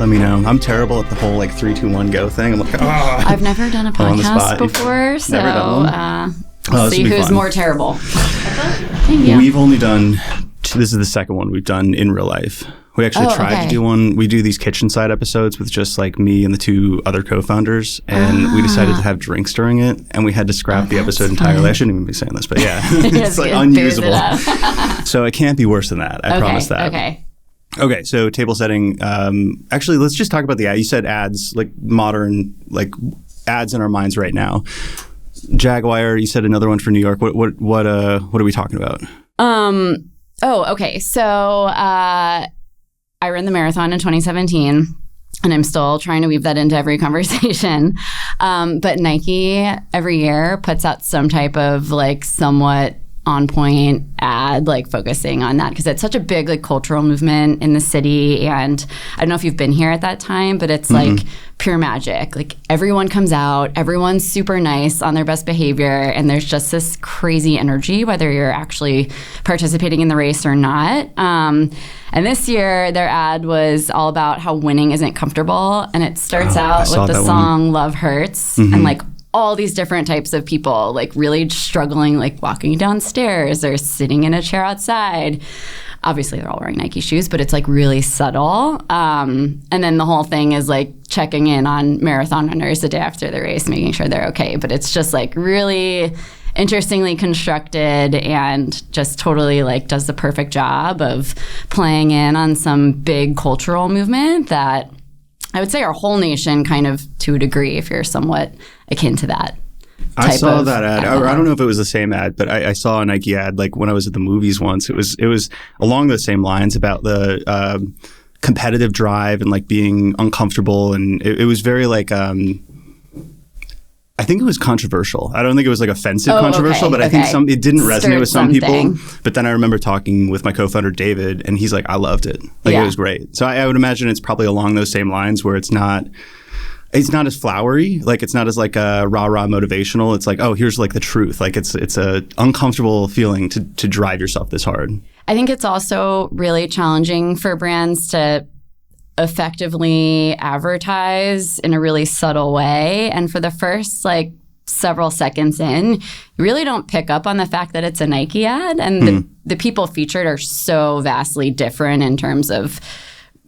Let me know. I'm terrible at the whole like 3, 2, 1 go thing. I'm like, I've never done a podcast before, so we'll see who's more terrible. We've only done, this is the second one we've done in real life. We actually tried to do one. We do these kitchen side episodes with just like me and the 2 other co-founders, and we decided to have drinks during it, and we had to scrap the episode entirely. I shouldn't even be saying this, but yeah, it's like unusable. So it can't be worse than that. I promise that. Okay, so table setting. Actually, let's just talk about the ad. You said ads, like modern, like ads in our minds right now. Jaguar, you said another one for New York. What are we talking about? Okay. So I ran the marathon in 2017, and I'm still trying to weave that into every conversation. But Nike every year puts out some type of like somewhat on point ad, like focusing on that, because it's such a big like cultural movement in the city. And I don't know if you've been here at that time, but it's like pure magic. Like everyone comes out, everyone's super nice on their best behavior, and there's just this crazy energy, whether you're actually participating in the race or not. And this year, their ad was all about how winning isn't comfortable. And it starts out with the song Love Hurts, and like all these different types of people, like really struggling, like walking downstairs or sitting in a chair outside. Obviously, they're all wearing Nike shoes, but it's like really subtle. And then the whole thing is like checking in on marathon runners the day after the race, making sure they're okay. But it's just like really interestingly constructed and just totally like does the perfect job of playing in on some big cultural movement that I would say our whole nation kind of to a degree, if you're somewhat akin to that. I saw that ad. I don't know if it was the same ad, but I saw a Nike ad like when I was at the movies once. It was along those same lines about the competitive drive and like being uncomfortable, and it was very like I think it was controversial. I don't think it was like offensive controversial, but I think it didn't resonate with some people. But then I remember talking with my co-founder David, and he's like, I loved it. Like it was great. So I would imagine it's probably along those same lines where it's not as flowery, like it's not as like a rah-rah motivational. It's like, oh, here's like the truth. Like it's a uncomfortable feeling to drive yourself this hard. I think it's also really challenging for brands to effectively advertise in a really subtle way. And for the first like several seconds in, you really don't pick up on the fact that it's a Nike ad. And the people featured are so vastly different in terms of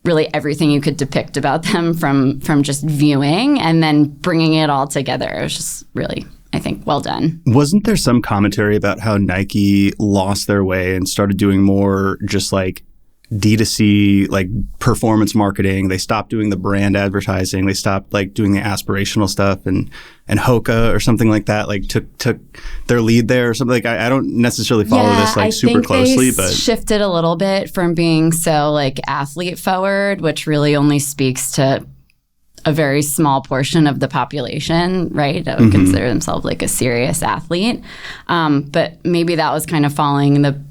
really everything you could depict about them from just viewing and then bringing it all together. It was just really, I think, well done. Wasn't there some commentary about how Nike lost their way and started doing more just like D2C, like performance marketing? They stopped doing the brand advertising. They stopped like doing the aspirational stuff, and Hoka or something like that like took their lead there or something. Like I don't necessarily follow this like super closely, but shifted a little bit from being so like athlete forward, which really only speaks to a very small portion of the population, right? That would consider themselves like a serious athlete. But maybe that was kind of following the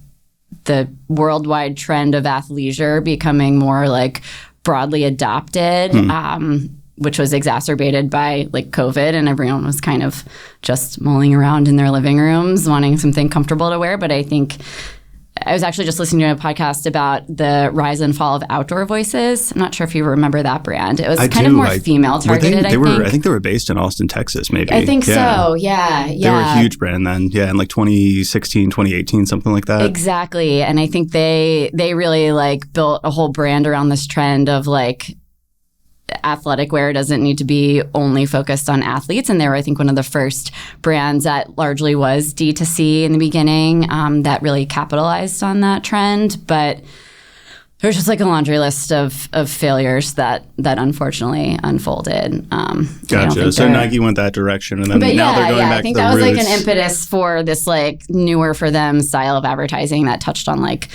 worldwide trend of athleisure becoming more like broadly adopted, which was exacerbated by like COVID, and everyone was kind of just mulling around in their living rooms wanting something comfortable to wear. But I think I was actually just listening to a podcast about the rise and fall of outdoor voices. I'm not sure if you remember that brand. It was kind of more female targeted, I think they were based in Austin, Texas, maybe. I think so, yeah. They were a huge brand then, in like 2016, 2018, something like that. Exactly. And I think they really like built a whole brand around this trend of like athletic wear doesn't need to be only focused on athletes. And they were, I think, one of the first brands that largely was D2C in the beginning that really capitalized on that trend. But there's just like a laundry list of failures that unfortunately unfolded. Gotcha. So Nike went that direction, and then now they're going back to the roots. I think that was like an impetus for this like newer for them style of advertising that touched on like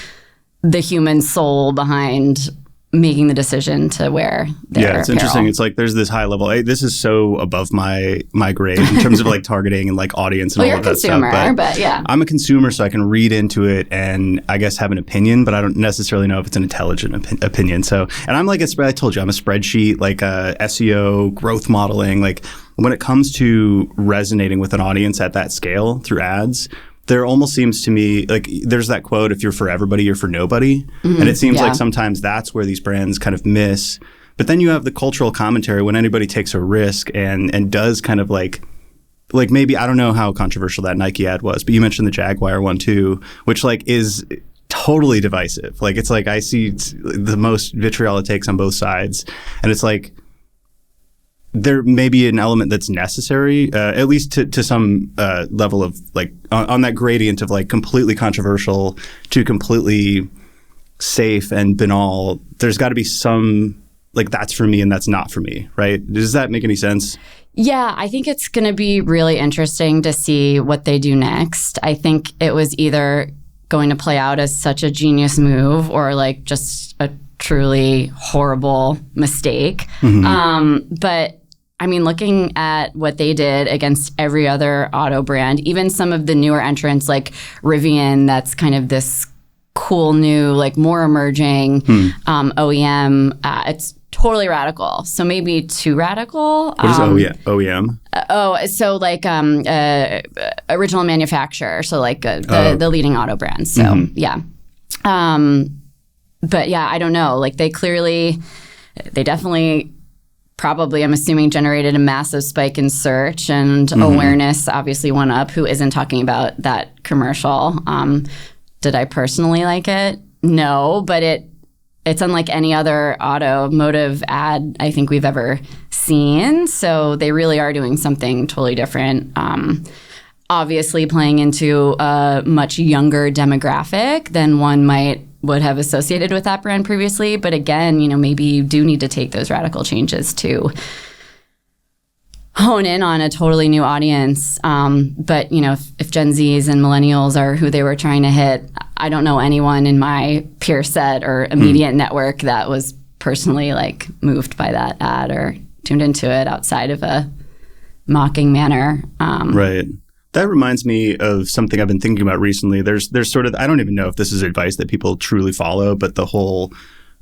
the human soul behind making the decision to wear their it's interesting. It's like there's this high level. This is so above my grade in terms of like targeting and like audience and all of that stuff. But yeah, I'm a consumer, so I can read into it and I guess have an opinion, but I don't necessarily know if it's an intelligent opinion. So, and I'm like I told you, I'm a spreadsheet, like SEO, growth modeling. Like when it comes to resonating with an audience at that scale through ads, there almost seems to me like there's that quote, if you're for everybody, you're for nobody. And it seems like sometimes that's where these brands kind of miss But then you have the cultural commentary when anybody takes a risk and does kind of like maybe, I don't know how controversial that Nike ad was, but you mentioned the Jaguar one too, which like is totally divisive. Like it's like I see the most vitriol it takes on both sides, and it's like there may be an element that's necessary, at least to some level of like on that gradient of like completely controversial to completely safe and banal. There's got to be some like that's for me and that's not for me, right? Does that make any sense? Yeah, I think it's going to be really interesting to see what they do next. I think it was either going to play out as such a genius move or like just a truly horrible mistake. But I mean, looking at what they did against every other auto brand, even some of the newer entrants like Rivian, that's kind of this cool new, like more emerging OEM, it's totally radical. So maybe too radical. What is OEM? So like original manufacturer. So like the leading auto brands. So yeah. But yeah, I don't know. Like they definitely probably, I'm assuming, generated a massive spike in search and awareness obviously went up. Who isn't talking about that commercial? Did I personally like it? No, but it's unlike any other automotive ad I think we've ever seen. So they really are doing something totally different. Obviously playing into a much younger demographic than one would have associated with that brand previously. But again, maybe you do need to take those radical changes to hone in on a totally new audience. But, if Gen Zs and millennials are who they were trying to hit, I don't know anyone in my peer set or immediate network that was personally like moved by that ad or tuned into it outside of a mocking manner. Right. That reminds me of something I've been thinking about recently. There's sort of, I don't even know if this is advice that people truly follow, but the whole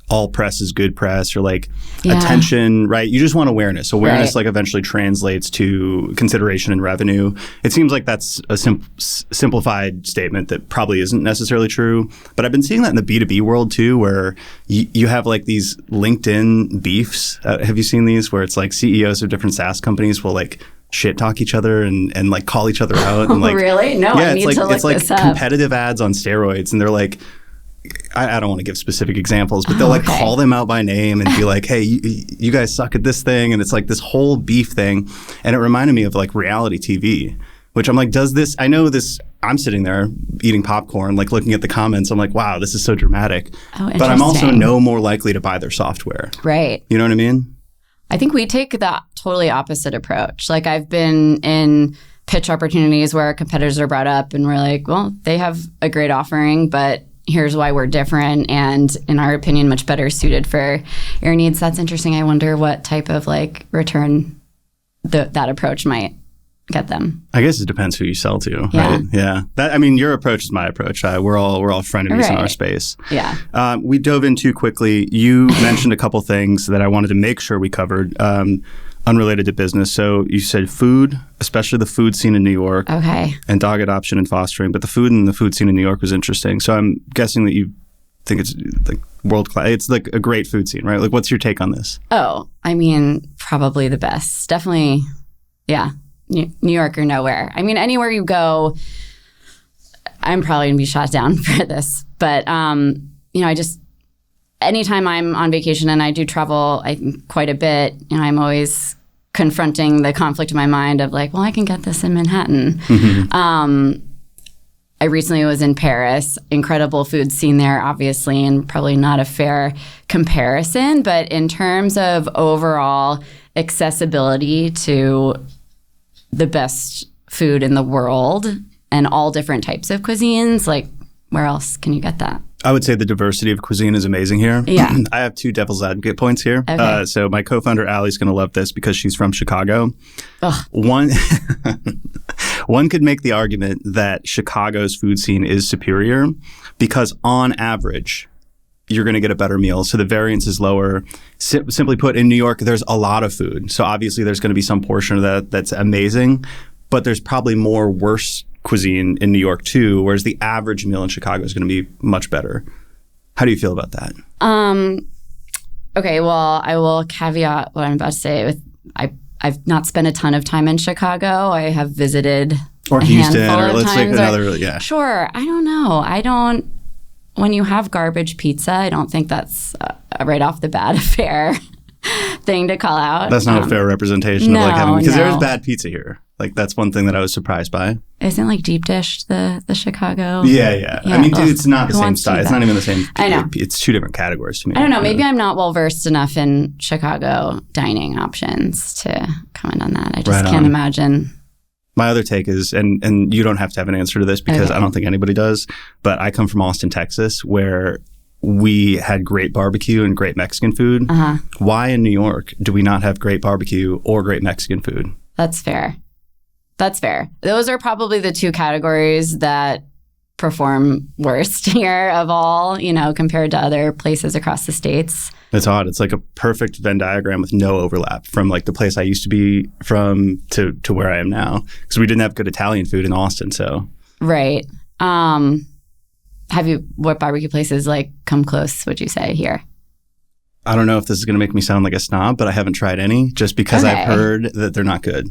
all press is good press or like attention, right? You just want awareness. Awareness like eventually translates to consideration and revenue. It seems like that's a simplified statement that probably isn't necessarily true. But I've been seeing that in the B2B world too, where you have like these LinkedIn beefs. Have you seen these where it's like CEOs of different SaaS companies will like shit talk each other and like call each other out and like really? No, I need to look this up. Competitive ads on steroids, and they're like, I don't want to give specific examples, but they'll like call them out by name and be like, hey, you guys suck at this thing, and it's like this whole beef thing. And it reminded me of like reality TV, which I'm like, I know this, I'm sitting there eating popcorn, like looking at the comments, I'm like, wow, this is so dramatic. But I'm also no more likely to buy their software. Right. You know what I mean? I think we take the totally opposite approach. Like I've been in pitch opportunities where competitors are brought up and we're like, well, they have a great offering, but here's why we're different and, in our opinion, much better suited for your needs. That's interesting. I wonder what type of like return that approach might get them. I guess it depends who you sell to, right? Yeah. Your approach is my approach. We're all frenemies in our space. Yeah. We dove in too quickly. You mentioned a couple things that I wanted to make sure we covered, unrelated to business. So you said food, especially the food scene in New York. Okay. And dog adoption and fostering. But the food and the food scene in New York was interesting. So I'm guessing that you think it's like world class. It's like a great food scene, right? Like, what's your take on this? Oh, probably the best. Definitely. Yeah. New York or nowhere. Anywhere you go, I'm probably going to be shot down for this. But, anytime I'm on vacation, and I do travel quite a bit, I'm always confronting the conflict in my mind of like, well, I can get this in Manhattan. I recently was in Paris, incredible food scene there, obviously, and probably not a fair comparison. But in terms of overall accessibility to the best food in the world and all different types of cuisines, like where else can you get that? I would say the diversity of cuisine is amazing here. Yeah. I have two devil's advocate points here. Okay. So my co-founder, Allie's going to love this because she's from Chicago. Ugh. One could make the argument that Chicago's food scene is superior because on average, you're going to get a better meal. So the variance is lower. Simply put, in New York, there's a lot of food. So obviously there's going to be some portion of that that's amazing, but there's probably more worse cuisine in New York too, whereas the average meal in Chicago is going to be much better. How do you feel about that? Okay, well, I will caveat what I'm about to say with I've not spent a ton of time in Chicago. I have visited or Houston, or let's take times, another. Yeah, sure. I don't know. When you have garbage pizza, I don't think that's right off the bat a fair thing to call out. That's not a fair representation of like having, because there's bad pizza here. Like that's one thing that I was surprised by. Isn't like deep dish the Chicago? Yeah. I mean, dude, it's not the same style. It's not even the same. I know. It's two different categories to me. I don't know. Maybe I'm not well versed enough in Chicago dining options to comment on that. I just can't imagine. My other take is, and you don't have to have an answer to this because I don't think anybody does, but I come from Austin, Texas, where we had great barbecue and great Mexican food. Why in New York do we not have great barbecue or great Mexican food? That's fair. Those are probably the two categories that perform worst here of all, compared to other places across the states. It's odd. It's like a perfect Venn diagram with no overlap from like the place I used to be from to where I am now, because we didn't have good Italian food in Austin. So right. What barbecue places like come close, would you say, here? I don't know if this is going to make me sound like a snob, but I haven't tried any just because I've heard that they're not good.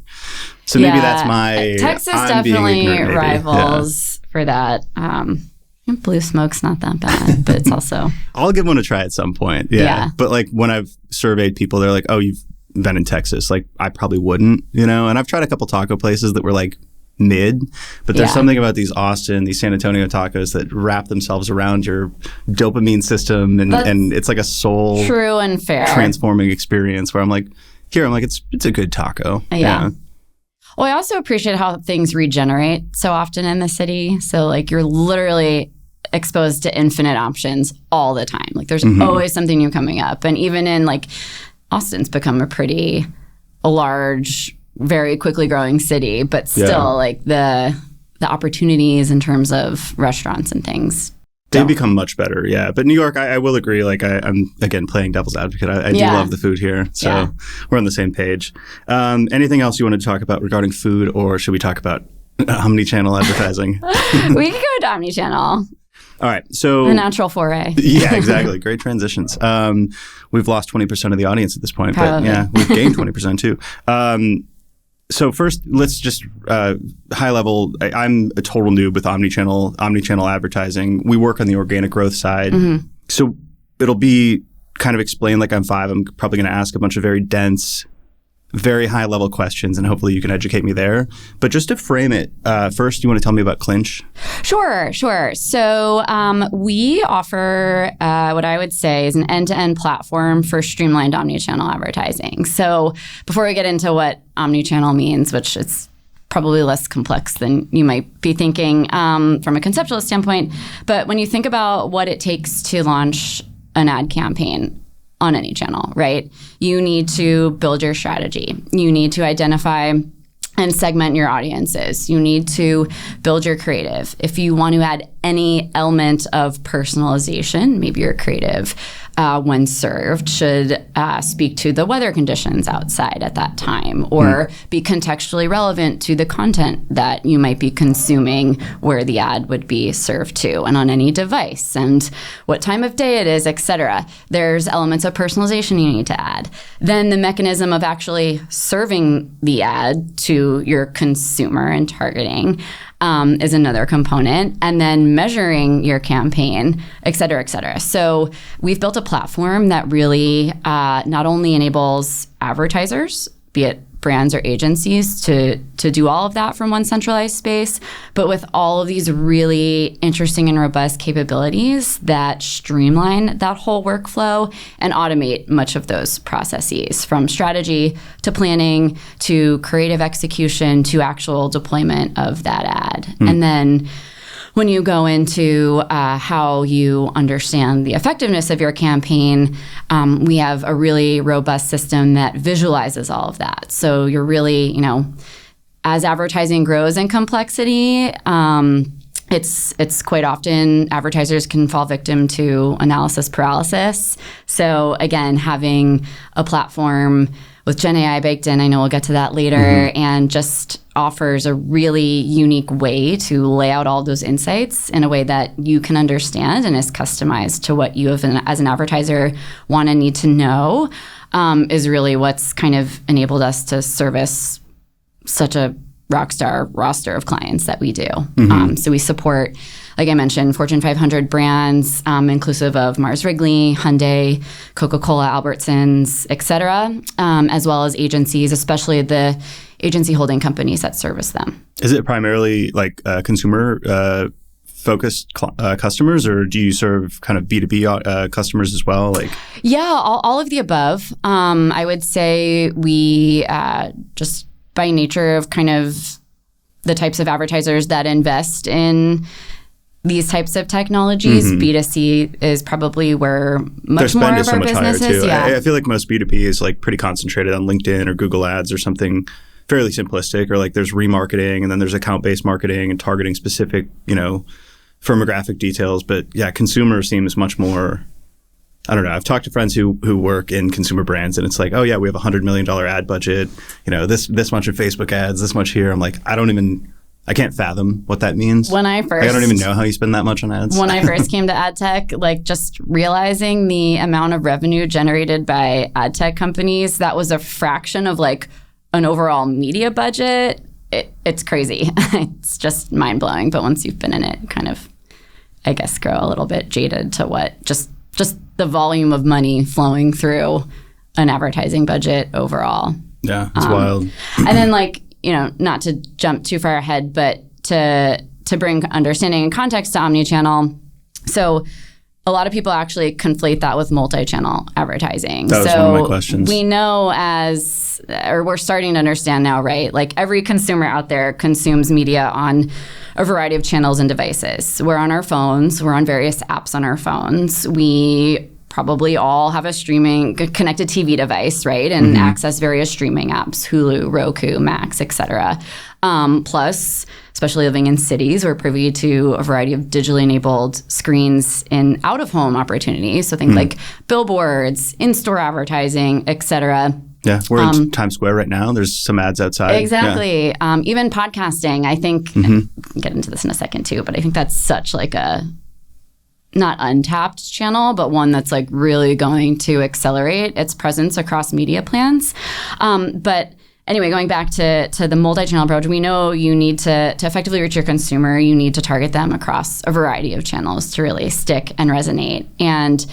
So maybe that's my... Texas definitely rivals for that. Blue Smoke's not that bad, but it's also... I'll give one a try at some point. Yeah. But like when I've surveyed people, they're like, oh, you've been in Texas. Like I probably wouldn't, and I've tried a couple taco places that were like mid, but there's something about these San Antonio tacos that wrap themselves around your dopamine system, and it's like a soul true and fair transforming experience where I'm like it's a good taco. Yeah. Well, I also appreciate how things regenerate so often in the city. So like you're literally exposed to infinite options all the time. Like there's always something new coming up, and even in like Austin's become a large, very quickly growing city, but still like the opportunities in terms of restaurants and things. They become much better, yeah. But New York, I will agree, like I'm, again, playing devil's advocate. I do love the food here, so we're on the same page. Anything else you wanted to talk about regarding food, or should we talk about omnichannel advertising? We can go to omnichannel. All right, so... The natural foray. Yeah, exactly. Great transitions. We've lost 20% of the audience at this point, Probably. But yeah, we've gained 20% too. So first, let's just high level. I'm a total noob with omnichannel advertising. We work on the organic growth side. So it'll be kind of explained like I'm five. I'm probably going to ask a bunch of very dense, very high level questions, and hopefully you can educate me there. But just to frame it, first, you want to tell me about Clinch? Sure. So we offer what I would say is an end-to-end platform for streamlined omnichannel advertising. So before we get into what omnichannel means, which is probably less complex than you might be thinking from a conceptual standpoint, but when you think about what it takes to launch an ad campaign on any channel, right? You need to build your strategy. You need to identify and segment your audiences. You need to build your creative. If you want to add any element of personalization, maybe your creative, when served, should speak to the weather conditions outside at that time, or be contextually relevant to the content that you might be consuming where the ad would be served to and on any device, and what time of day it is, etc. There's elements of personalization you need to add. Then the mechanism of actually serving the ad to your consumer and targeting is another component, and then measuring your campaign, et cetera, et cetera. So we've built a platform that really not only enables advertisers, be it brands or agencies, to do all of that from one centralized space, but with all of these really interesting and robust capabilities that streamline that whole workflow and automate much of those processes, from strategy to planning to creative execution to actual deployment of that ad. And then when you go into how you understand the effectiveness of your campaign, we have a really robust system that visualizes all of that. So you're really, as advertising grows in complexity, it's quite often advertisers can fall victim to analysis paralysis. So again, having a platform with Gen AI baked in. I know we'll get to that later, and just offers a really unique way to lay out all those insights in a way that you can understand and is customized to what you as an advertiser want and need to know, is really what's kind of enabled us to service such a rockstar roster of clients that we do. So we support, like I mentioned, Fortune 500 brands, inclusive of Mars Wrigley, Hyundai, Coca-Cola, Albertsons, et cetera, as well as agencies, especially the agency holding companies that service them. Is it primarily like consumer focused customers, or do you serve kind of B2B customers as well? Like, yeah, all of the above. I would say we just by nature of kind of the types of advertisers that invest in these types of technologies, B2C is probably where much more of our business is. Yeah. I feel like most B2B is like pretty concentrated on LinkedIn or Google Ads or something fairly simplistic, or like there's remarketing and then there's account-based marketing and targeting specific, firmographic details. But yeah, consumer seems much more, I don't know. I've talked to friends who work in consumer brands, and it's like, oh yeah, we have $100 million ad budget, this much in Facebook ads, this much here. I'm like, I can't fathom what that means. I don't even know how you spend that much on ads. When I first came to ad tech, like just realizing the amount of revenue generated by ad tech companies, that was a fraction of like an overall media budget. It's crazy. It's just mind blowing. But once you've been in it, kind of, I guess, grow a little bit jaded to what just the volume of money flowing through an advertising budget overall. Yeah, it's wild. And then not to jump too far ahead, but to bring understanding and context to Omnichannel. So a lot of people actually conflate that with multi-channel advertising. That was one of my questions. We know we're starting to understand now, right? Like every consumer out there consumes media on a variety of channels and devices. We're on our phones. We're on various apps on our phones. We probably all have a connected TV device, right? And access various streaming apps, Hulu, Roku, Max, et cetera. Plus, especially living in cities, we're privy to a variety of digitally enabled screens in out-of-home opportunities. So think like billboards, in-store advertising, et cetera. Yeah, we're in Times Square right now. There's some ads outside. Exactly. Yeah. Even podcasting, I think, I'll get into this in a second too, but I think that's such like a not untapped channel, but one that's like really going to accelerate its presence across media plans. But anyway, going back to the multi-channel approach, we know you need to effectively reach your consumer. You need to target them across a variety of channels to really stick and resonate. And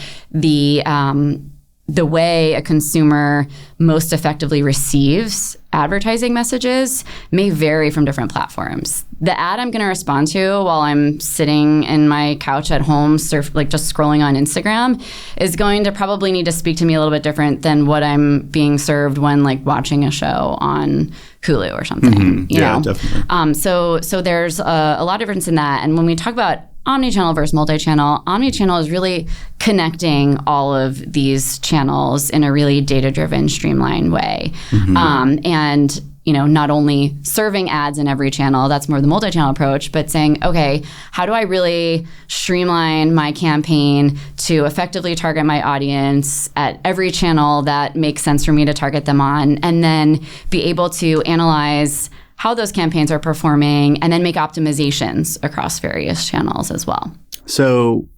the way a consumer most effectively receives advertising messages may vary from different platforms. The ad I'm going to respond to while I'm sitting in my couch at home, just scrolling on Instagram, is going to probably need to speak to me a little bit different than what I'm being served when like watching a show on Hulu or something. You know? Definitely. So there's a lot of difference in that. And when we talk about omnichannel versus multi-channel, omnichannel is really connecting all of these channels in a really data-driven, streamlined way. And not only serving ads in every channel, that's more the multi-channel approach, but saying, okay, how do I really streamline my campaign to effectively target my audience at every channel that makes sense for me to target them on, and then be able to analyze how those campaigns are performing, and then make optimizations across various channels as well. So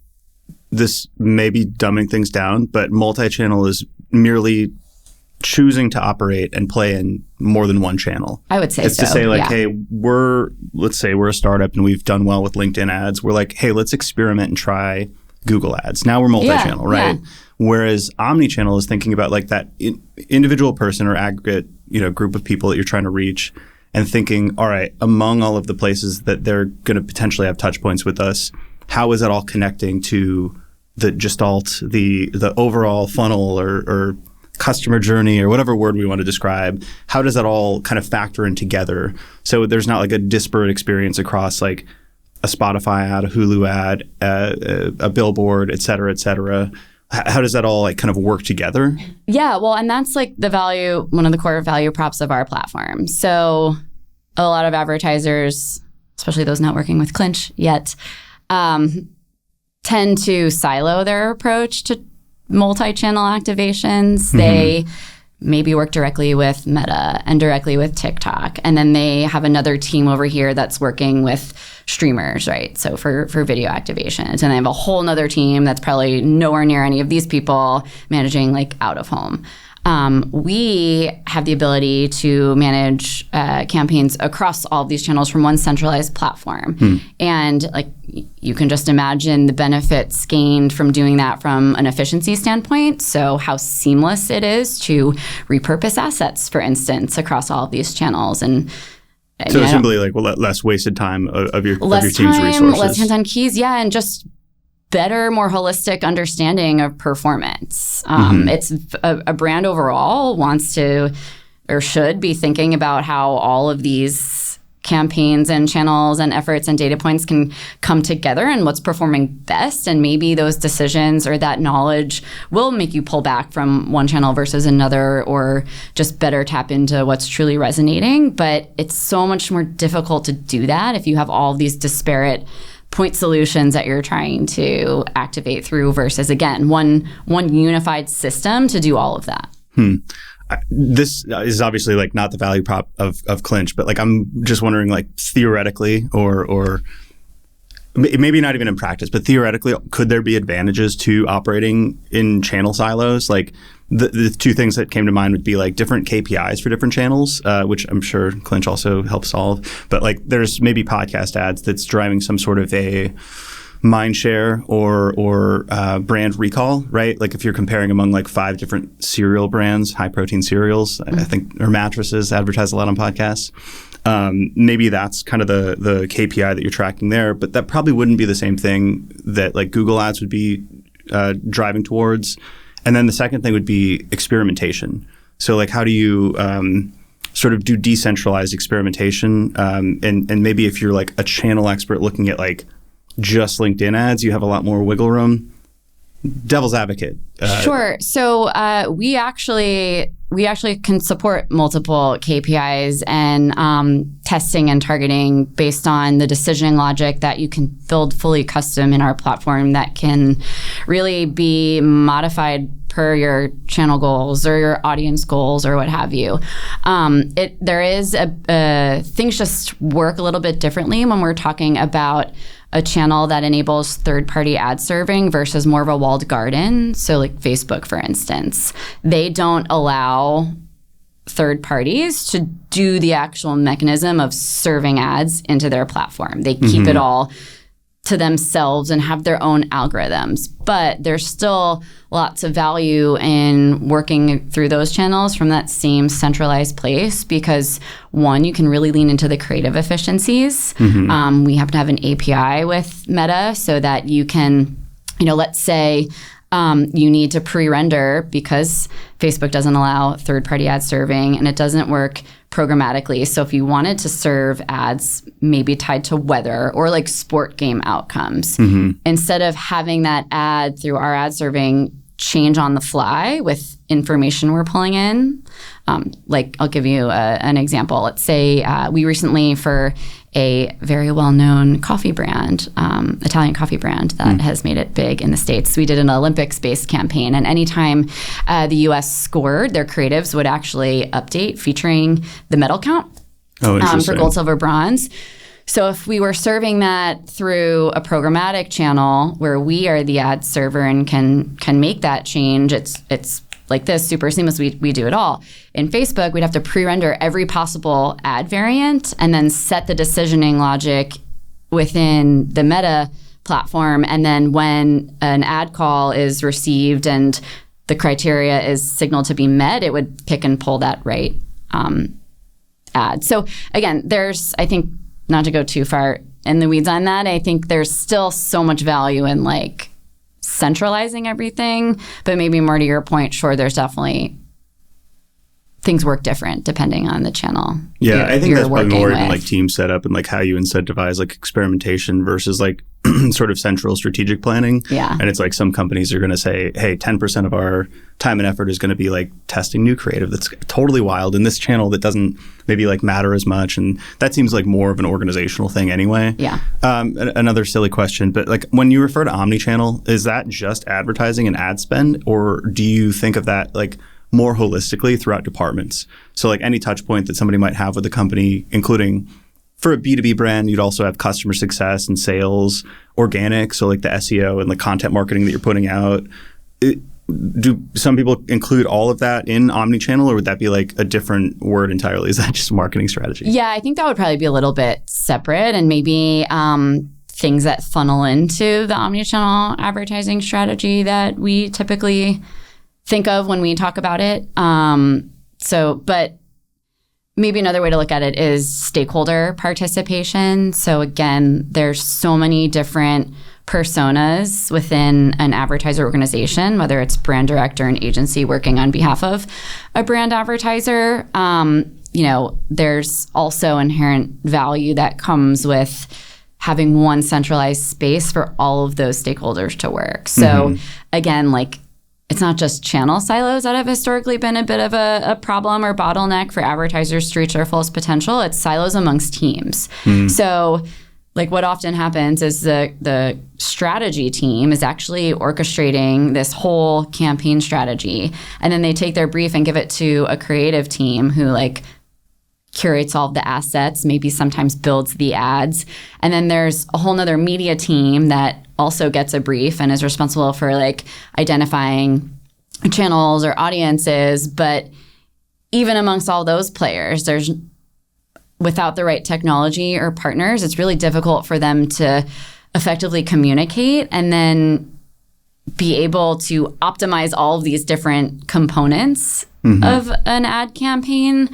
this may be dumbing things down, but multi-channel is merely choosing to operate and play in more than one channel. I would say it's to say hey, let's say we're a startup and we've done well with LinkedIn ads. We're like, hey, let's experiment and try Google ads. Now we're multi-channel, right? Yeah. Whereas omnichannel is thinking about like that individual person or aggregate, group of people that you're trying to reach, and thinking, all right, among all of the places that they're going to potentially have touch points with us, how is that all connecting to the gestalt, the overall funnel or customer journey or whatever word we want to describe? How does that all kind of factor in together? So there's not like a disparate experience across like a Spotify ad, a Hulu ad, a billboard, et cetera, et cetera. How does that all like kind of work together? Yeah, well, and that's like one of the core value props of our platform. So a lot of advertisers, especially those not working with Clinch yet, tend to silo their approach to multi-channel activations. They maybe work directly with Meta and directly with TikTok. And then they have another team over here that's working with streamers, right? So for video activations. And they have a whole nother team that's probably nowhere near any of these people managing like out of home. We have the ability to manage campaigns across all of these channels from one centralized platform. And like you can just imagine the benefits gained from doing that from an efficiency standpoint. So how seamless it is to repurpose assets, for instance, across all of these channels. And so it's simply like less wasted time of your team's resources. Less hands on keys, yeah, and just better, more holistic understanding of performance. It's a brand overall wants to or should be thinking about how all of these campaigns and channels and efforts and data points can come together and what's performing best. And maybe those decisions or that knowledge will make you pull back from one channel versus another, or just better tap into what's truly resonating. But it's so much more difficult to do that if you have all of these disparate point solutions that you're trying to activate through versus, again, one unified system to do all of that. This is obviously like not the value prop of Clinch, but like I'm just wondering, like theoretically, or maybe not even in practice, but theoretically, could there be advantages to operating in channel silos? Like the two things that came to mind would be like different KPIs for different channels, which I'm sure Clinch also helps solve. But like there's maybe podcast ads that's driving some sort of a mind share or brand recall, right? Like if you're comparing among like 5 different cereal brands, high protein cereals, I think, or mattresses advertise a lot on podcasts. Maybe that's kind of the KPI that you're tracking there, but that probably wouldn't be the same thing that like Google ads would be driving towards. And then the second thing would be experimentation. So like how do you sort of do decentralized experimentation? And maybe if you're like a channel expert looking at like just LinkedIn ads, you have a lot more wiggle room. Devil's advocate. Sure. So we actually can support multiple KPIs and testing and targeting based on the decisioning logic that you can build fully custom in our platform that can really be modified per your channel goals or your audience goals or what have you. Things just work a little bit differently when we're talking about a channel that enables third-party ad serving versus more of a walled garden. So like Facebook, for instance, they don't allow third parties to do the actual mechanism of serving ads into their platform. They keep it all to themselves and have their own algorithms. But there's still lots of value in working through those channels from that same centralized place because, one, you can really lean into the creative efficiencies. We happen to have an API with Meta so that you can, let's say you need to pre-render because Facebook doesn't allow third-party ad serving and it doesn't work programmatically. So if you wanted to serve ads maybe tied to weather or like sport game outcomes, instead of having that ad through our ad serving change on the fly with information we're pulling in, like I'll give you an example. Let's say we recently, for a very well-known coffee brand, Italian coffee brand that has made it big in the States, we did an Olympics-based campaign. And anytime the U.S. scored, their creatives would actually update featuring the medal count for gold, silver, bronze. So if we were serving that through a programmatic channel where we are the ad server and can make that change, it's like this, super seamless. We do it all. In Facebook, we'd have to pre-render every possible ad variant and then set the decisioning logic within the Meta platform. And then when an ad call is received and the criteria is signaled to be met, it would pick and pull that right ad. So again, there's, I think, not to go too far in the weeds on that, I think there's still so much value in like centralizing everything, but maybe more to your point, sure, there's definitely things work different depending on the channel. Yeah, I think that's probably more in like team setup and like how you incentivize like experimentation versus like sort of central strategic planning. Yeah. And it's like some companies are going to say, hey, 10% of our time and effort is going to be like testing new creative that's totally wild in this channel that doesn't maybe like matter as much. And that seems like more of an organizational thing anyway. Yeah. Another silly question, but like when you refer to omnichannel, is that just advertising and ad spend, or do you think of that like more holistically throughout departments. So like any touch point that somebody might have with a company, including for a B2B brand, you'd also have customer success and sales, organic, so like the SEO and the content marketing that you're putting out. Do some people include all of that in omnichannel, or would that be like a different word entirely? Is that just marketing strategy? Yeah, I think that would probably be a little bit separate, and maybe things that funnel into the omnichannel advertising strategy that we typically think of when we talk about it. But maybe another way to look at it is stakeholder participation. So again, there's so many different personas within an advertiser organization, whether it's brand director or an agency working on behalf of a brand advertiser. There's also inherent value that comes with having one centralized space for all of those stakeholders to work. So again, like, it's not just channel silos that have historically been a bit of a problem or bottleneck for advertisers to reach their fullest potential. It's silos amongst teams. So like what often happens is the strategy team is actually orchestrating this whole campaign strategy. And then they take their brief and give it to a creative team who like curates all of the assets, maybe sometimes builds the ads. And then there's a whole nother media team that also gets a brief and is responsible for like identifying channels or audiences. But even amongst all those players, there's without the right technology or partners, it's really difficult for them to effectively communicate and then be able to optimize all of these different components of an ad campaign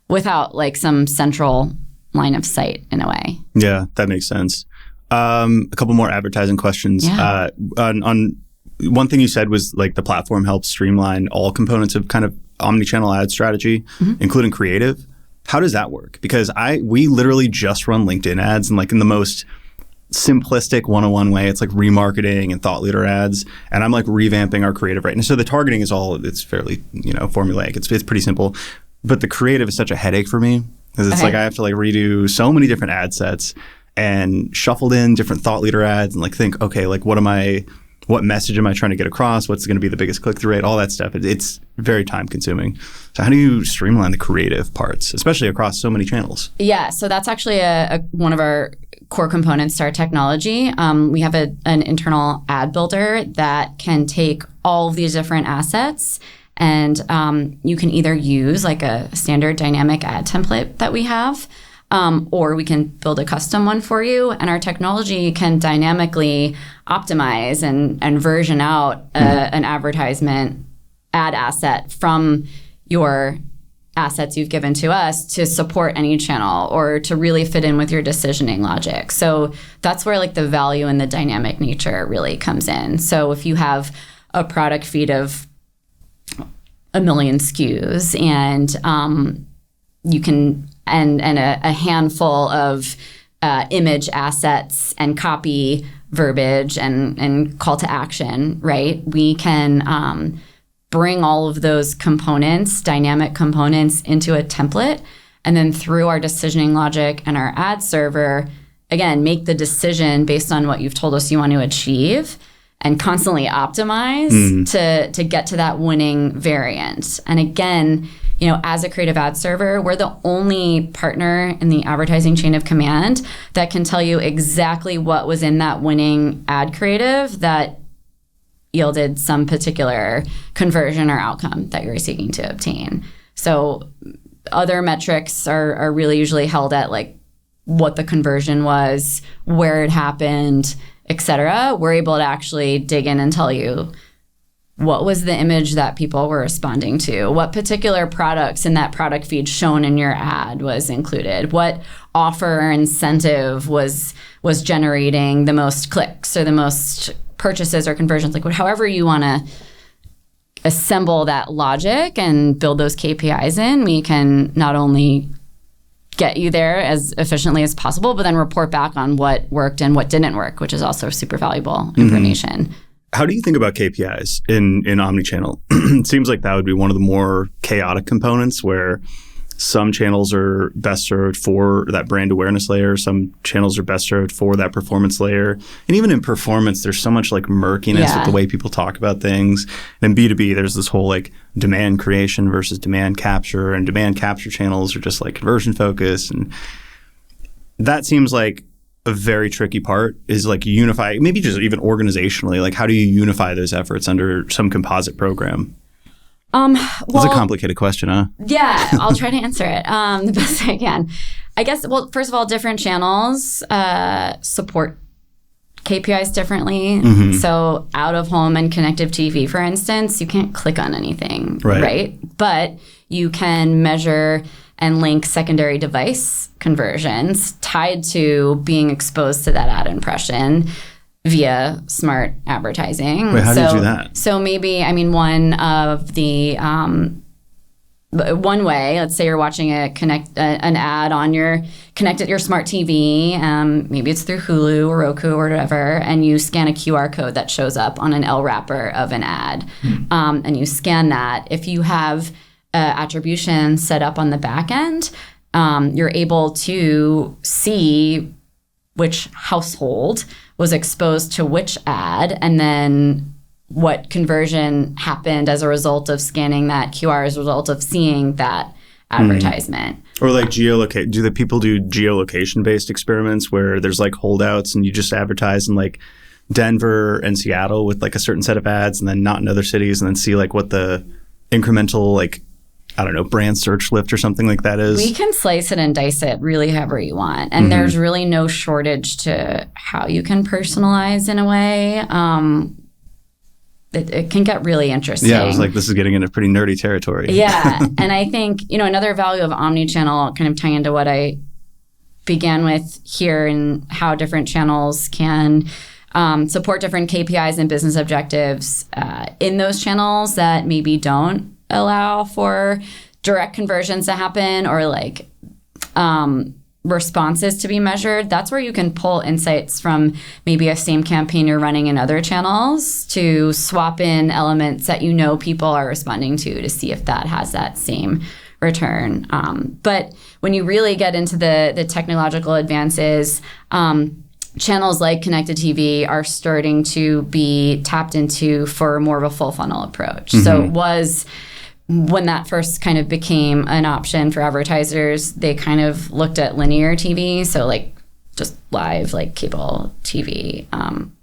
without like some central line of sight in a way. Yeah, that makes sense. A couple more advertising questions. Yeah. On one thing you said was like the platform helps streamline all components of kind of omnichannel ad strategy, including creative. How does that work? Because we literally just run LinkedIn ads, and like in the most simplistic 101 way, it's like remarketing and thought leader ads. And I'm like revamping our creative right now. So the targeting is it's fairly, formulaic. It's pretty simple. But the creative is such a headache for me because it's like I have to like redo so many different ad sets and shuffled in different thought leader ads and like think, okay, like what message am I trying to get across? What's going to be the biggest click-through rate? All that stuff. It's very time-consuming. So how do you streamline the creative parts, especially across so many channels? Yeah, so that's actually one of our core components to our technology. We have an internal ad builder that can take all of these different assets, and you can either use like a standard dynamic ad template that we have, or we can build a custom one for you. And our technology can dynamically optimize and version out an advertisement ad asset from your assets you've given to us to support any channel or to really fit in with your decisioning logic. So that's where like the value and the dynamic nature really comes in. So if you have a product feed of 1 million SKUs and you can and a handful of image assets and copy verbiage and call to action, right? We can bring all of those components, dynamic components, into a template, and then through our decisioning logic and our ad server, again, make the decision based on what you've told us you want to achieve and constantly optimize to get to that winning variant. And again, as a creative ad server, we're the only partner in the advertising chain of command that can tell you exactly what was in that winning ad creative that yielded some particular conversion or outcome that you're seeking to obtain. So other metrics are really usually held at like what the conversion was, where it happened, et cetera. We're able to actually dig in and tell you what was the image that people were responding to, what particular products in that product feed shown in your ad was included, what offer or incentive was generating the most clicks or the most purchases or conversions, like however you want to assemble that logic and build those KPIs in, we can not only get you there as efficiently as possible, but then report back on what worked and what didn't work, which is also super valuable information. How do you think about KPIs in omnichannel? It seems like that would be one of the more chaotic components where some channels are best served for that brand awareness layer. Some channels are best served for that performance layer. And even in performance, there's so much like murkiness with the way people talk about things. And in B2B, there's this whole like demand creation versus demand capture, and demand capture channels are just like conversion focus. And that seems like a very tricky part, is like unify, maybe just even organizationally, like how do you unify those efforts under some composite program? That's a complicated question, huh? Yeah, I'll try to answer it the best I can. I guess, well, first of all, different channels support KPIs differently. Mm-hmm. So out of home and connected TV, for instance, you can't click on anything, right? But you can measure and link secondary device conversions tied to being exposed to that ad impression via smart advertising. Wait, how do you do that? So maybe, I mean, one of the one way, let's say you're watching an ad on your smart TV, maybe it's through Hulu or Roku or whatever, and you scan a QR code that shows up on an L wrapper of an ad, and you scan that. If you have attribution set up on the back end, you're able to see which household was exposed to which ad, and then what conversion happened as a result of scanning that QR as a result of seeing that advertisement. Or like geolocate. Do the people do geolocation-based experiments where there's like holdouts and you just advertise in like Denver and Seattle with like a certain set of ads, and then not in other cities, and then see like what the incremental like, I don't know, brand search lift or something like that is? We can slice it and dice it really however you want. And there's really no shortage to how you can personalize in a way. It can get really interesting. Yeah, I was like, this is getting into pretty nerdy territory. Yeah. And I think, another value of Omnichannel, kind of tying into what I began with here, and how different channels can support different KPIs and business objectives in those channels that maybe don't allow for direct conversions to happen, or like responses to be measured. That's where you can pull insights from maybe a same campaign you're running in other channels to swap in elements that people are responding to see if that has that same return. But when you really get into the technological advances, channels like connected TV are starting to be tapped into for more of a full funnel approach. So it was, when that first kind of became an option for advertisers, they kind of looked at linear TV, so like just live, like cable TV.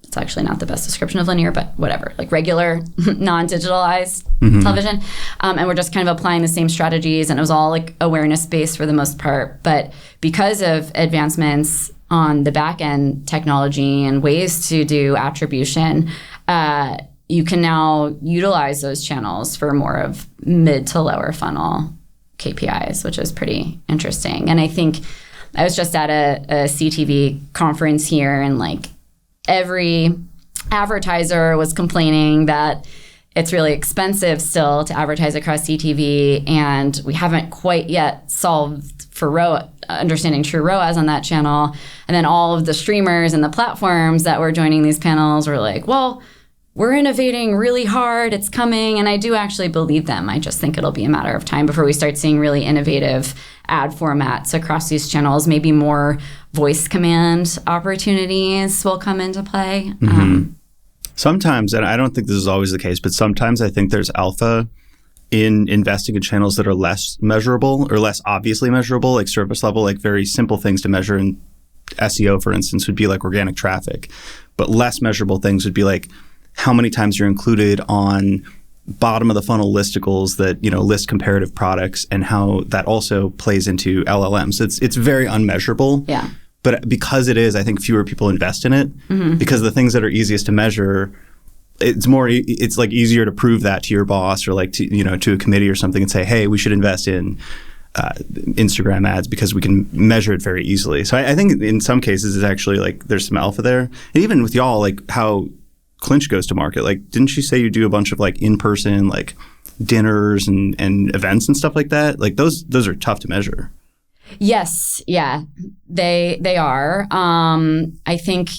It's actually not the best description of linear, but whatever, like regular, non-digitalized television. And we're just kind of applying the same strategies, and it was all like awareness-based for the most part. But because of advancements on the back-end technology and ways to do attribution, you can now utilize those channels for more of mid to lower funnel KPIs, which is pretty interesting. And I think I was just at a CTV conference here, and like every advertiser was complaining that it's really expensive still to advertise across CTV, and we haven't quite yet solved for understanding true ROAS on that channel. And then all of the streamers and the platforms that were joining these panels were like, well, we're innovating really hard, it's coming. And I do actually believe them. I just think it'll be a matter of time before we start seeing really innovative ad formats across these channels. Maybe more voice command opportunities will come into play. Sometimes, and I don't think this is always the case, but sometimes I think there's alpha in investing in channels that are less measurable or less obviously measurable, like surface level, like very simple things to measure in SEO, for instance, would be like organic traffic. But less measurable things would be like how many times you're included on bottom of the funnel listicles that, list comparative products, and how that also plays into LLMs. It's very unmeasurable. Yeah. But because it is, I think fewer people invest in it because the things that are easiest to measure, it's like easier to prove that to your boss or like to a committee or something and say, hey, we should invest in Instagram ads because we can measure it very easily. So I think in some cases it's actually like there's some alpha there. And even with y'all, like how Clinch goes to market, like didn't you say you do a bunch of like in-person like dinners and events and stuff like that? Like those are tough to measure. Yes, yeah, they are. I think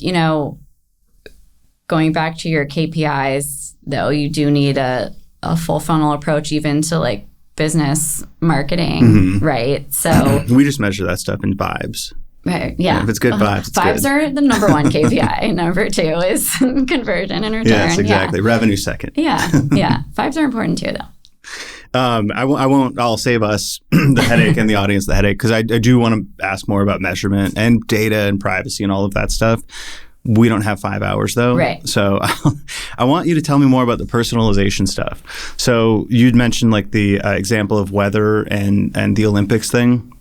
going back to your KPIs though, you do need a full funnel approach even to like business marketing, right? So we just measure that stuff in vibes. Right. Yeah. If it's good vibes, it's vibes good. Are the number one KPI. Number 2 is conversion and return. Yes, exactly. Yeah. Revenue second. Yeah. Vibes are important too, though. I'll save us the headache and the audience the headache, because I do want to ask more about measurement and data and privacy and all of that stuff. We don't have 5 hours though. Right. So I want you to tell me more about the personalization stuff. So you'd mentioned like the example of weather and the Olympics thing.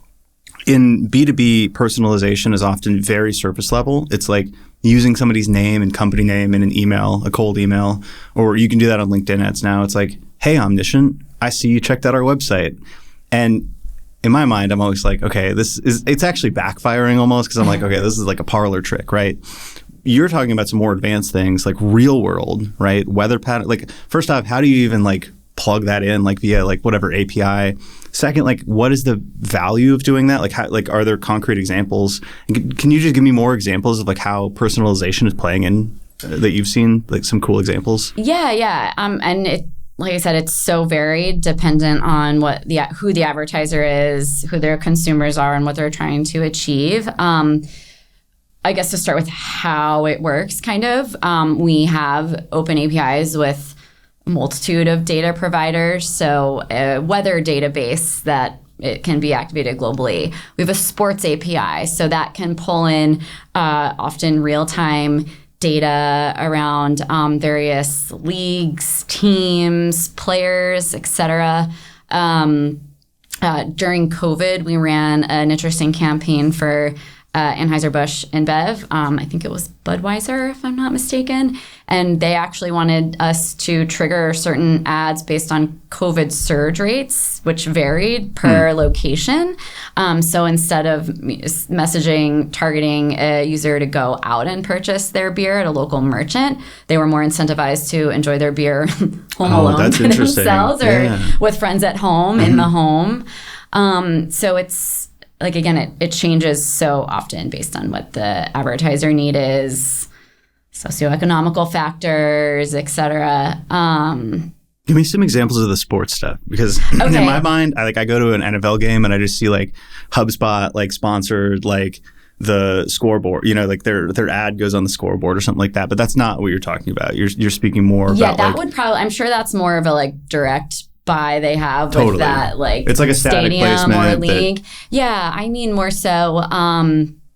In B2B, personalization is often very surface level. It's like using somebody's name and company name in an email, a cold email, or you can do that on LinkedIn ads now. It's like, hey, Omniscient, I see you checked out our website. And in my mind, I'm always like, okay, it's actually backfiring almost, because I'm like, okay, this is like a parlor trick, right? You're talking about some more advanced things like real world, right? Weather pattern. Like, first off, how do you even like plug that in like via like whatever API? Second, like, what is the value of doing that? Like, how, like, are there concrete examples? Can you just give me more examples of like how personalization is playing in that you've seen, like some cool examples? Yeah. And it, like I said, it's so varied dependent on who the advertiser is, who their consumers are, and what they're trying to achieve. I guess to start with how it works, kind of, we have open APIs with multitude of data providers. So a weather database that it can be activated globally. We have a sports API, so that can pull in often real-time data around various leagues, teams, players, etc. During COVID, we ran an interesting campaign for Anheuser-Busch InBev. I think it was Budweiser, if I'm not mistaken. And they actually wanted us to trigger certain ads based on COVID surge rates, which varied per location. So instead of targeting a user to go out and purchase their beer at a local merchant, they were more incentivized to enjoy their beer home alone for themselves or with friends at home in the home. So it's like, again, it changes so often based on what the advertiser need is, socioeconomical factors, etc. Give me some examples of the sports stuff, because in my mind, I go to an NFL game and I just see like HubSpot like sponsored like the scoreboard, like their ad goes on the scoreboard or something like that. But that's not what you're talking about. You're speaking more about that would probably, I'm sure that's more of a like direct buy they have with that like it's like a static stadium placement or league. I mean more so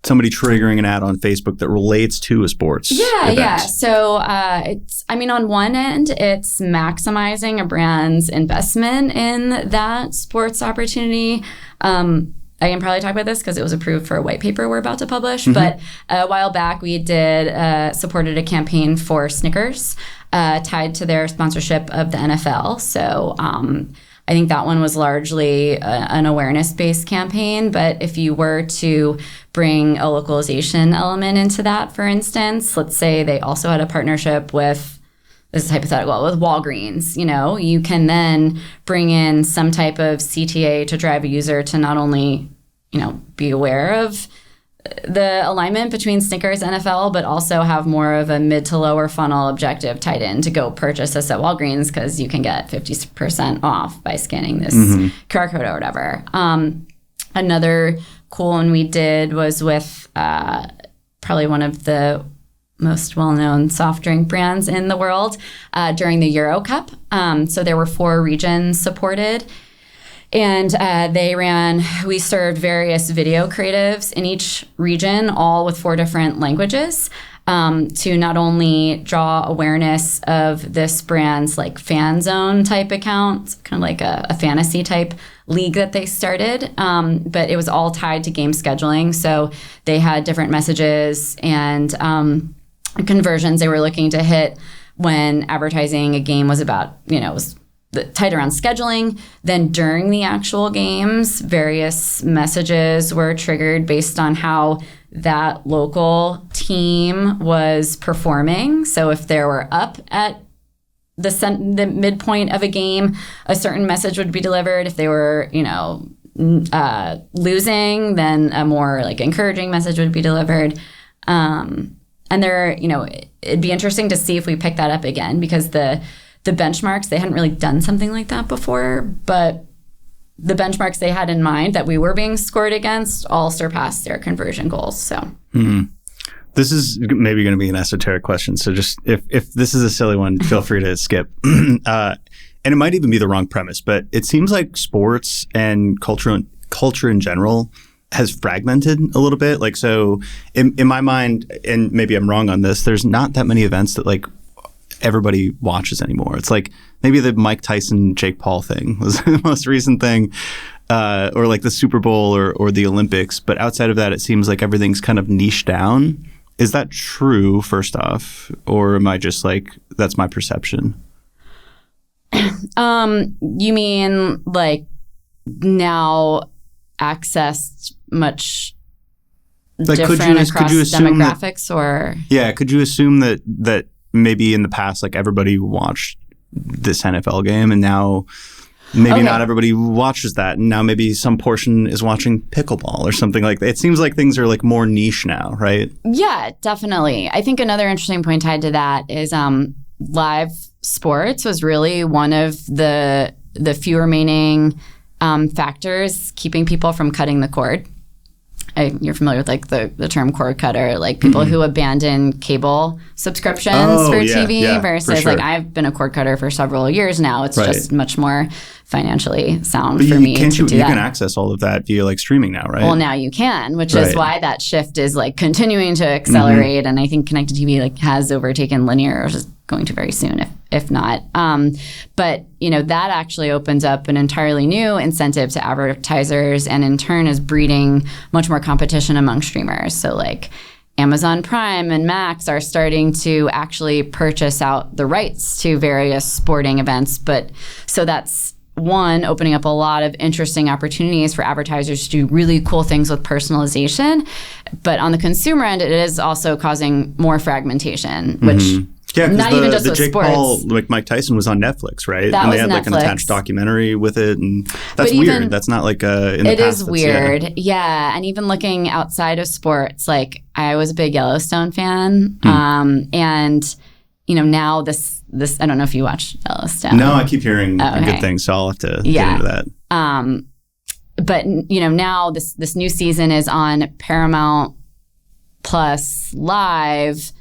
somebody triggering an ad on Facebook that relates to a sports event. So it's, I mean, on one end, it's maximizing a brand's investment in that sports opportunity. I can probably talk about this because it was approved for a white paper we're about to publish. But a while back, we supported a campaign for Snickers tied to their sponsorship of the NFL. So I think that one was largely an awareness-based campaign. But if you were to bring a localization element into that, for instance, let's say they also had a partnership with, this is hypothetical, with Walgreens, you can then bring in some type of CTA to drive a user to not only, be aware of the alignment between Snickers and NFL, but also have more of a mid to lower funnel objective tied in to go purchase this at Walgreens because you can get 50% off by scanning this QR code or whatever. Another cool one we did was with probably one of the most well-known soft drink brands in the world during the Euro Cup. So there were 4 regions supported. And we served various video creatives in each region, all with 4 different languages, to not only draw awareness of this brand's like fan zone type account, kind of like a fantasy type league that they started, but it was all tied to game scheduling. So they had different messages and conversions they were looking to hit when advertising a game was about, was tied around scheduling. Then during the actual games, various messages were triggered based on how that local team was performing. So if they were up at the midpoint of a game, a certain message would be delivered. If they were, losing, then a more like encouraging message would be delivered. And it'd be interesting to see if we pick that up again, because the benchmarks, they hadn't really done something like that before, but the benchmarks they had in mind that we were being scored against all surpassed their conversion goals. So this is maybe going to be an esoteric question. So just if this is a silly one, feel free to skip. And it might even be the wrong premise, but it seems like sports and culture in general has fragmented a little bit. Like, so in my mind, and maybe I'm wrong on this, there's not that many events that like everybody watches anymore. It's like maybe the Mike Tyson, Jake Paul thing was the most recent thing, or like the Super Bowl or the Olympics. But outside of that, it seems like everything's kind of niched down. Is that true, first off? Or am I just like, that's my perception? You mean like now accessed much like different across demographics or? Yeah, could you assume that maybe in the past, like everybody watched this NFL game and now maybe not everybody watches that. And now maybe some portion is watching pickleball or something like that. It seems like things are like more niche now, right? Yeah, definitely. I think another interesting point tied to that is live sports was really one of the few remaining factors keeping people from cutting the cord. You're familiar with like the term cord cutter, like people who abandon cable subscriptions for TV versus like I've been a cord cutter for several years now. It's just much more financially sound for me to do that. You can access all of that via like streaming now, right? Well, now you can, which is why that shift is like continuing to accelerate. And I think connected TV like has overtaken linear, or is going to very soon, if not. But you know, that actually opens up an entirely new incentive to advertisers, and in turn is breeding much more competition among streamers. So like Amazon Prime and Max are starting to actually purchase out the rights to various sporting events. But so that's one, opening up a lot of interesting opportunities for advertisers to do really cool things with personalization. But on the consumer end, it is also causing more fragmentation, which not even just the with Jake sports. Paul, like Mike Tyson was on Netflix, right? That and was they had like an Netflix. attached documentary with it, and that's weird. That's not like in the it past. It is weird, yeah. And even looking outside of sports, like I was a big Yellowstone fan, and you know now this I don't know if you watch Yellowstone. No, I keep hearing good things, so I'll have to get into that. But you know now this new season is on Paramount Plus Live.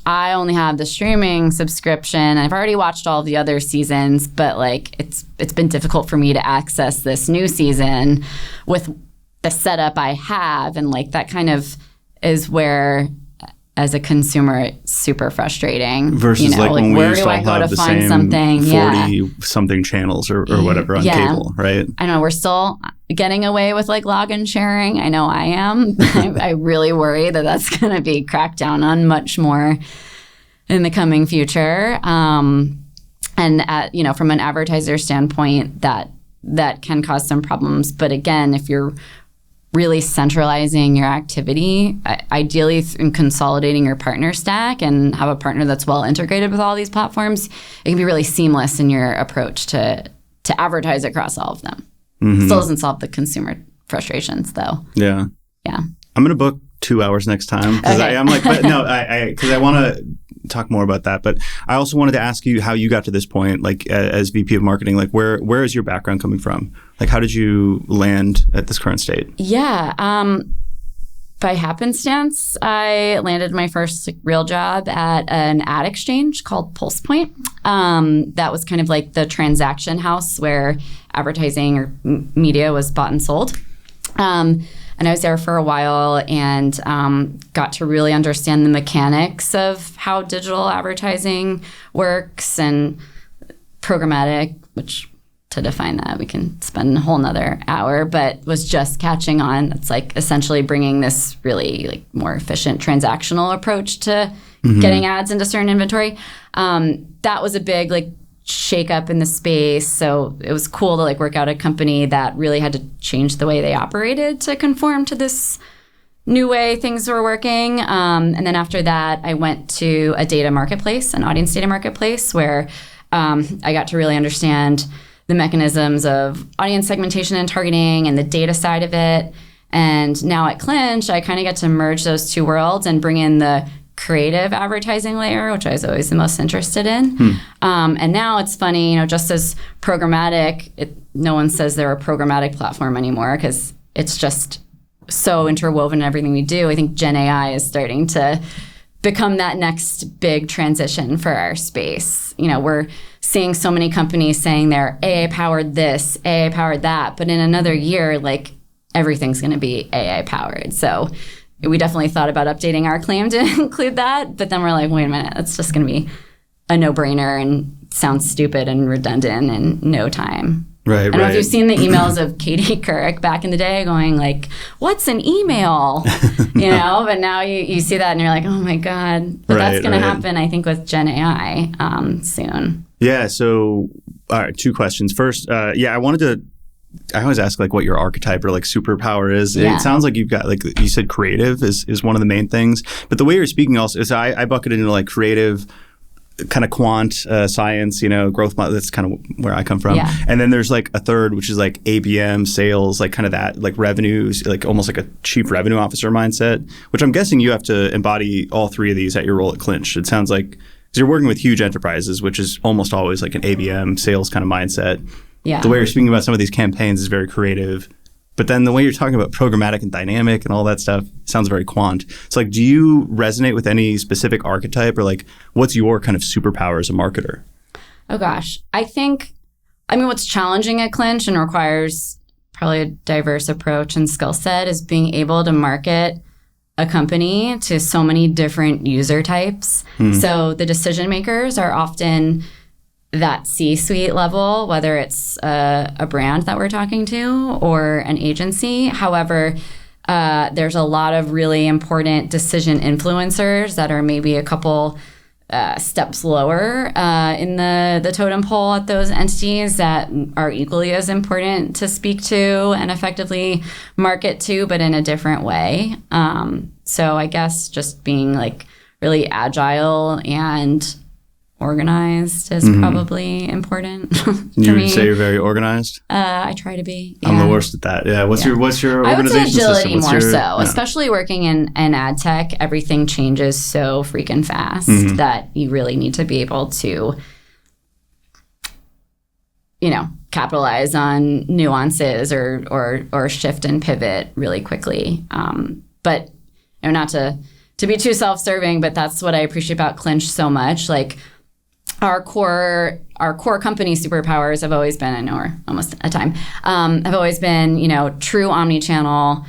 I only have the streaming subscription. I've already watched all of the other seasons, but like it's been difficult for me to access this new season with the setup I have, and like that kind of is where, as a consumer, it's super frustrating. Versus like when we used to all have the same something? 40-something channels or whatever on cable, right? I know we're still getting away with like login sharing. I know I am. I really worry that that's going to be cracked down on much more in the coming future. And you know, from an advertiser standpoint, that can cause some problems. But again, if you're really centralizing your activity, ideally in consolidating your partner stack and have a partner that's well integrated with all these platforms, it can be really seamless in your approach to advertise across all of them. Still doesn't solve the consumer frustrations though. Yeah. I'm going to book 2 hours next time because I'm like, but no, because I want to talk more about that. But I also wanted to ask you how you got to this point, like as VP of marketing, like where is your background coming from? Like, how did you land at this current state? Yeah. By happenstance, I landed my first real job at an ad exchange called PulsePoint. That was kind of like the transaction house where advertising or media was bought and sold. And I was there for a while and got to really understand the mechanics of how digital advertising works and programmatic, which to define that, we can spend a whole nother hour, but was just catching on. It's like essentially bringing this really like more efficient transactional approach to getting ads into certain inventory. That was a big like shake up in the space. So it was cool to like work out a company that really had to change the way they operated to conform to this new way things were working. And then after that, I went to a data marketplace, an audience data marketplace, where I got to really understand the mechanisms of audience segmentation and targeting and the data side of it. And now at Clinch, I kind of get to merge those two worlds and bring in the creative advertising layer, which I was always the most interested in. And now it's funny, just as programmatic, no one says they're a programmatic platform anymore because it's just so interwoven in everything we do. I think Gen AI is starting to become that next big transition for our space. We're seeing so many companies saying they're AI powered this, AI powered that, but in another year, like everything's going to be AI powered. So we definitely thought about updating our claim to include that, but then we're like, wait a minute, it's just going to be a no-brainer and sounds stupid and redundant in no time. Right, I don't know if you've seen the emails of Katie Couric back in the day going like, what's an email? But now you see that and you're like, oh my God. But that's going to happen, I think, with Gen AI soon. Yeah. So, all right, 2 questions. First, I always ask like what your archetype or like superpower is. Yeah. It sounds like you've got, like you said, creative is one of the main things. But the way you're speaking also is I bucket it into like creative, kind of quant science, growth. That's kind of where I come from. Yeah. And then there's like a third, which is like ABM, sales, like kind of that, like revenues, like almost like a chief revenue officer mindset, which I'm guessing you have to embody all 3 of these at your role at Clinch. It sounds like, because you're working with huge enterprises, which is almost always like an ABM, sales kind of mindset. Yeah. The way you're speaking about some of these campaigns is very creative. But then the way you're talking about programmatic and dynamic and all that stuff sounds very quant. So like, do you resonate with any specific archetype or like, what's your kind of superpower as a marketer? Oh gosh. What's challenging at Clinch and requires probably a diverse approach and skill set is being able to market a company to so many different user types. So the decision makers are often that C-suite level, whether it's a brand that we're talking to or an agency. However, there's a lot of really important decision influencers that are maybe a couple steps lower in the totem pole at those entities that are equally as important to speak to and effectively market to, but in a different way. So I guess just being like really agile and organized is probably important for you me. Would say you're very organized? I try to be. Yeah. I'm the worst at that. Yeah. What's your organization I would say agility system? more so, especially working in ad tech. Everything changes so freaking fast that you really need to be able to, capitalize on nuances or shift and pivot really quickly. But not to be too self-serving, but that's what I appreciate about Clinch so much. Like, our core company superpowers have always been, I know we're almost at time, have always been, true omnichannel,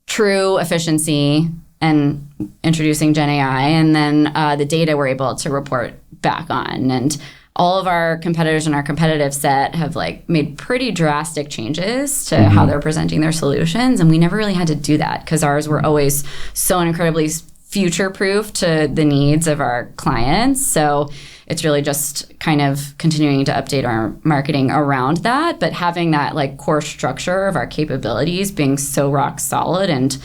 true efficiency, and introducing Gen AI, and then the data we're able to report back on. And all of our competitors in our competitive set have made pretty drastic changes to how they're presenting their solutions, and we never really had to do that because ours were always so incredibly future-proof to the needs of our clients. So it's really just kind of continuing to update our marketing around that, but having that core structure of our capabilities being so rock solid and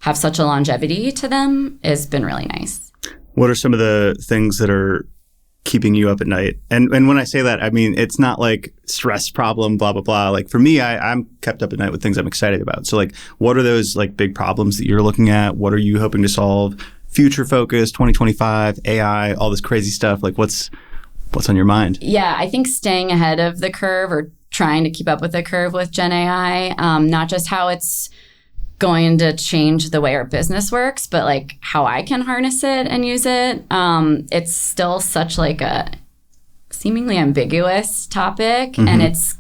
have such a longevity to them has been really nice. What are some of the things that are keeping you up at night? And when I say that, I mean, it's not like stress problem, blah, blah, blah. Like for me, I'm kept up at night with things I'm excited about. So what are those big problems that you're looking at? What are you hoping to solve? Future focus, 2025, AI, all this crazy stuff. What's on your mind? Yeah, I think staying ahead of the curve or trying to keep up with the curve with Gen AI, not just how it's going to change the way our business works, but how I can harness it and use it. It's still such a seemingly ambiguous topic, and it's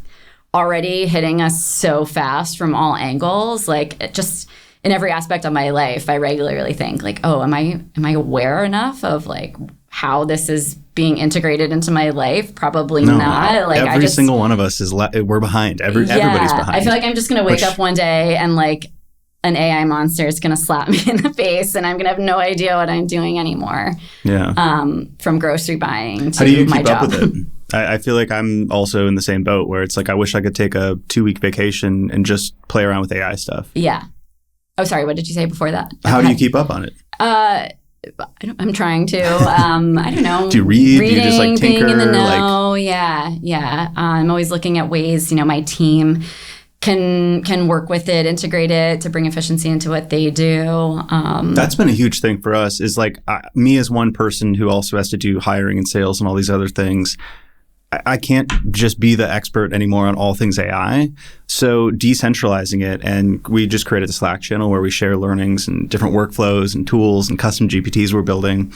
already hitting us so fast from all angles. It just in every aspect of my life, I regularly think oh, am I aware enough of how this is being integrated into my life? Probably not. Every single one of us is we're behind. Everybody's behind. I feel I'm just gonna wake up one day and an AI monster is going to slap me in the face and I'm going to have no idea what I'm doing anymore. Yeah. From grocery buying to How do you my keep job. up with it? I feel I'm also in the same boat where it's I wish I could take a 2-week vacation and just play around with AI stuff. Yeah. Oh, sorry. What did you say before that? How do you keep up on it? I'm trying to. I don't know. Do you read? Reading, do you just being in the know. Yeah. I'm always looking at ways, my team can work with it, integrate it to bring efficiency into what they do. That's been a huge thing for us is like me as one person who also has to do hiring and sales and all these other things. I can't just be the expert anymore on all things AI. So decentralizing it, and we just created a Slack channel where we share learnings and different workflows and tools and custom GPTs we're building.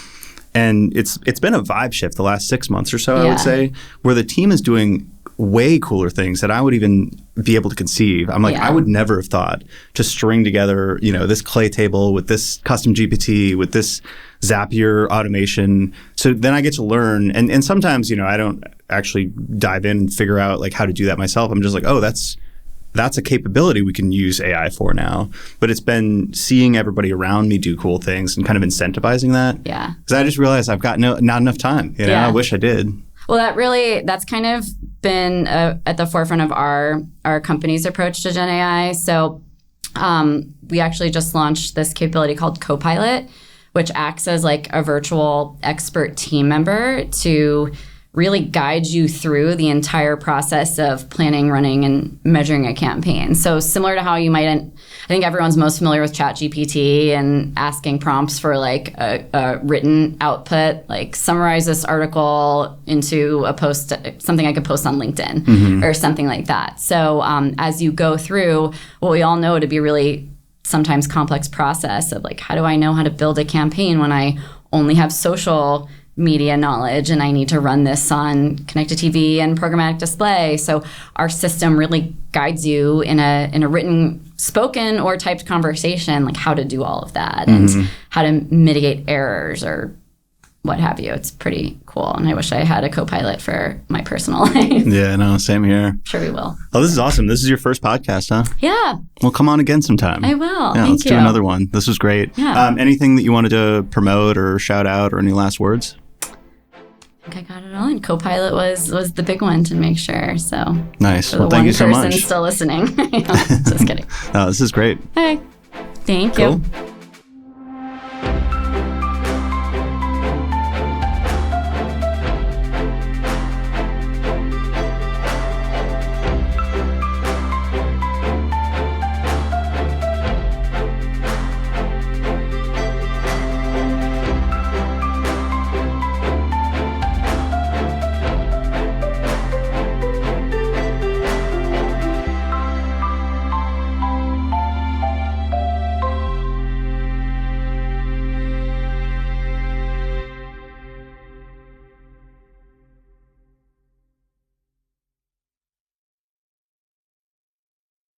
And it's been a vibe shift the last 6 months or so, I would say, where the team is doing way cooler things that I would even be able to conceive. I'm like, I would never have thought to string together, this clay table with this custom GPT, with this Zapier automation. So then I get to learn. And sometimes, I don't actually dive in and figure out like how to do that myself. I'm just like, oh, that's a capability we can use AI for now. But it's been seeing everybody around me do cool things and kind of incentivizing that. Yeah. Because I just realized I've got not enough time. I wish I did. Well, that's kind of been at the forefront of our company's approach to Gen AI. So we actually just launched this capability called Copilot, which acts as like a virtual expert team member to really guide you through the entire process of planning, running, and measuring a campaign. So similar to how you might, I think everyone's most familiar with ChatGPT and asking prompts for like a written output, like summarize this article into a post, something I could post on LinkedIn or something like that. So as you go through what we all know to be really sometimes complex process of like, how do I know how to build a campaign when I only have social media knowledge and I need to run this on connected TV and programmatic display. So our system really guides you in a written, spoken or typed conversation, like how to do all of that and how to mitigate errors or what have you. It's pretty cool. And I wish I had a Copilot for my personal life. Yeah, no, same here. Sure we will. Oh, this is awesome. This is your first podcast, huh? Yeah. Well, come on again sometime. I will. Yeah, let's do another one. This was great. Yeah. Anything that you wanted to promote or shout out or any last words? I think I got it all. And Copilot was the big one to make sure. So nice. Well, thank you so much. Still listening. Just kidding. This is great. Hey, thank you.